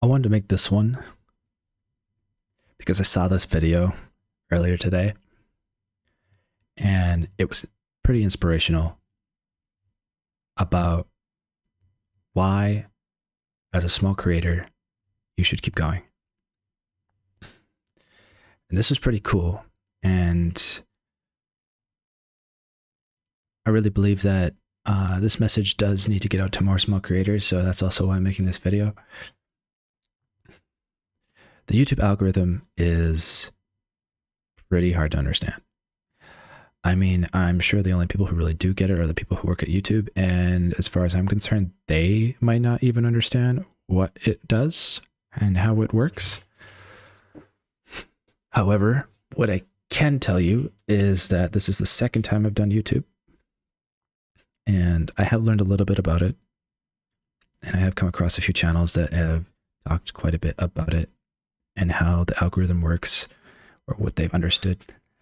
I wanted to make this one because I saw this video earlier today and it was pretty inspirational about why, as a small creator, you should keep going. And this was pretty cool. And I really believe that this message does need to get out to more small creators. So that's also why I'm making this video. The YouTube algorithm is pretty hard to understand. I mean, I'm sure the only people who really do get it are the people who work at YouTube. And as far as I'm concerned, they might not even understand what it does and how it works. However, what I can tell you is that this is the second time I've done YouTube. And I have learned a little bit about it. And I have come across a few channels that have talked quite a bit about it and how the algorithm works, or what they've understood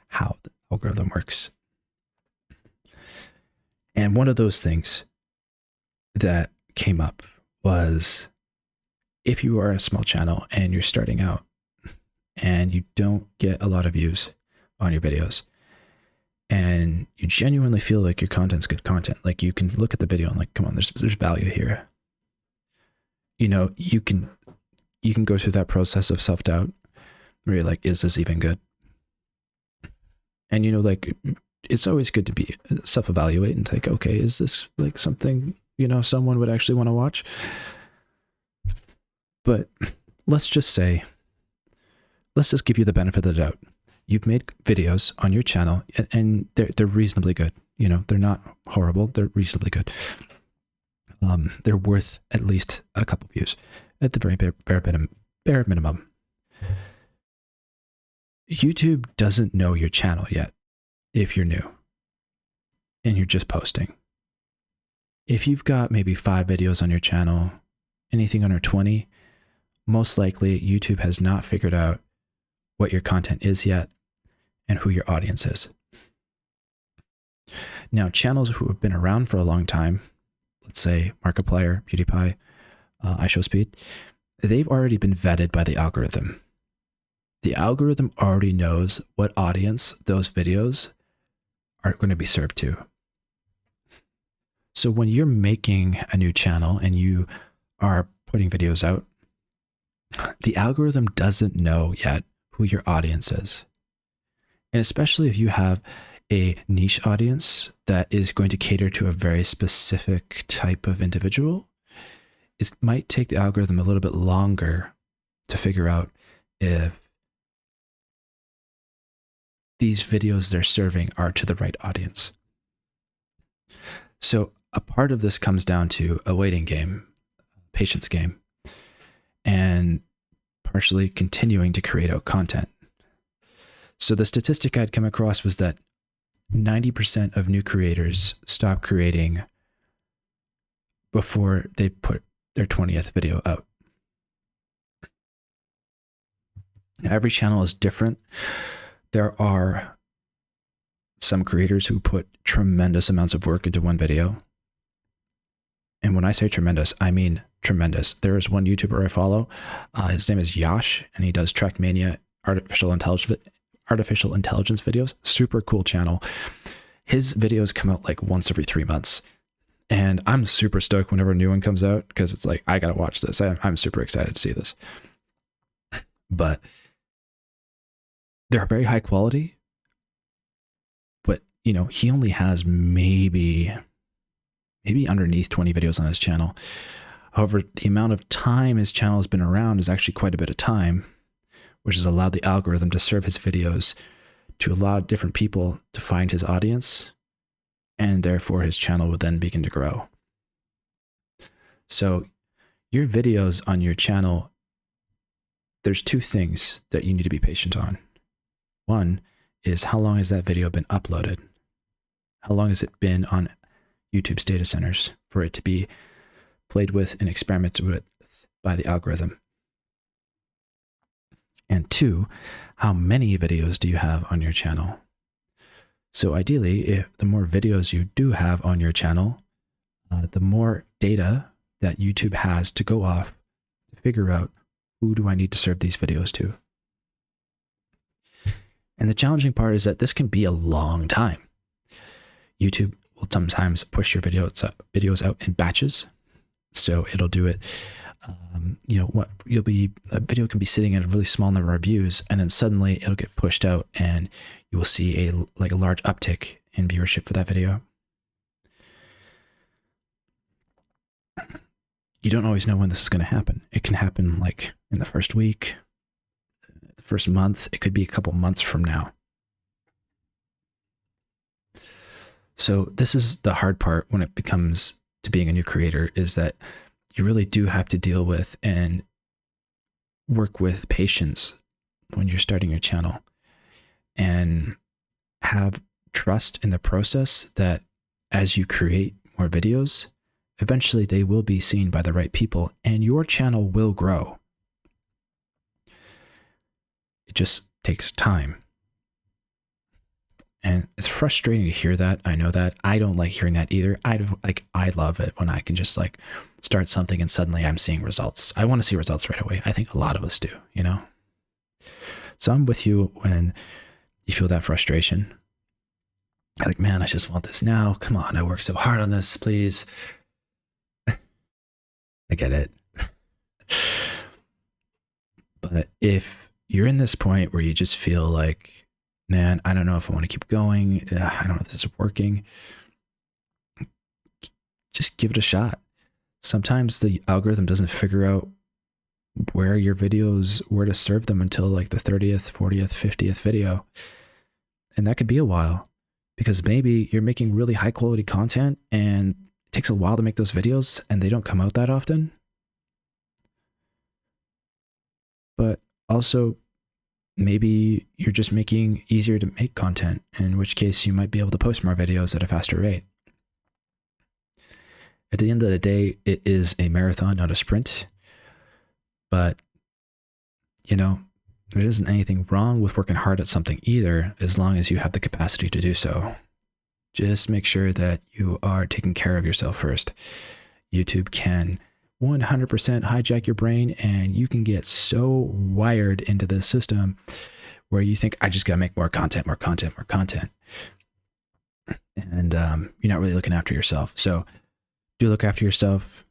how the algorithm works. And one of those things that came up was, if you are a small channel and you're starting out and you don't get a lot of views on your videos, and you genuinely feel like your content's good content, like you can look at the video and like, come on, there's value here. You know, you can go through that process of self-doubt where you're like, is this even good? And, you know, like, it's always good to be self-evaluate and think, okay, is this like something, you know, someone would actually want to watch? But let's just give you the benefit of the doubt. You've made videos on your channel and they're reasonably good. You know, they're not horrible. They're reasonably good. They're worth at least a couple views at the very bare minimum. YouTube doesn't know your channel yet if you're new and you're just posting. If you've got maybe 5 videos on your channel, anything under 20, most likely YouTube has not figured out what your content is yet and who your audience is. Now, channels who have been around for a long time, let's say Markiplier, PewDiePie, iShowSpeed, they've already been vetted by the algorithm. The algorithm already knows what audience those videos are going to be served to. So when you're making a new channel and you are putting videos out, the algorithm doesn't know yet who your audience is. And especially if you have a niche audience that is going to cater to a very specific type of individual, it might take the algorithm a little bit longer to figure out if these videos they're serving are to the right audience. So a part of this comes down to a waiting game, patience game, and partially continuing to create out content. So the statistic I'd come across was that 90% of new creators stop creating before they put their 20th video out. Now, every channel is different. There are some creators who put tremendous amounts of work into one video. And when I say tremendous, I mean tremendous. There is one YouTuber I follow. His name is Yash, and he does Trackmania artificial intelligence videos. Super cool channel. His videos come out like once every 3 months. And I'm super stoked whenever a new one comes out because it's like, I got to watch this. I'm super excited to see this. But they're very high quality. But, you know, he only has maybe underneath 20 videos on his channel. However, the amount of time his channel has been around is actually quite a bit of time, which has allowed the algorithm to serve his videos to a lot of different people to find his audience, and therefore his channel would then begin to grow. So your videos on your channel, there's 2 things that you need to be patient on. One is, how long has that video been uploaded? How long has it been on YouTube's data centers for it to be played with and experimented with by the algorithm? And 2, how many videos do you have on your channel? So ideally, if the more videos you do have on your channel, the more data that YouTube has to go off to figure out who do I need to serve these videos to? And the challenging part is that this can be a long time. YouTube will sometimes push your videos out in batches. So it'll do it, a video can be sitting at a really small number of views, and then suddenly it'll get pushed out and you will see a large uptick in viewership for that video. You don't always know when this is going to happen. It can happen like in the first week, the first month. It could be a couple months from now. So this is the hard part when it becomes to being a new creator, is that you really do have to deal with and work with patience when you're starting your channel, and have trust in the process that as you create more videos, eventually they will be seen by the right people and your channel will grow. It just takes time. And it's frustrating to hear that. I know that. I don't like hearing that either. I love it when I can just like start something and suddenly I'm seeing results. I want to see results right away. I think a lot of us do, you know? So I'm with you when you feel that frustration. I'm like, man, I just want this now. Come on, I worked so hard on this, please. I get it. But if you're in this point where you just feel like, man, I don't know if I want to keep going, I don't know if this is working, just give it a shot. Sometimes the algorithm doesn't figure out where your videos, where to serve them until like the 30th, 40th, 50th video. And that could be a while, because maybe you're making really high quality content and it takes a while to make those videos and they don't come out that often. But also, maybe you're just making easier to make content, in which case you might be able to post more videos at a faster rate. At the end of the day, it is a marathon, not a sprint. But, you know, there isn't anything wrong with working hard at something either, as long as you have the capacity to do so. Just make sure that you are taking care of yourself first. YouTube can 100% hijack your brain, and you can get so wired into this system where you think, I just got to make more content. And you're not really looking after yourself. So do look after yourself.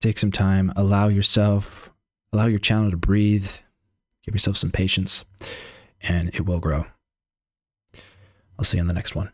Take some time, allow your channel to breathe, give yourself some patience, and it will grow. I'll see you on the next one.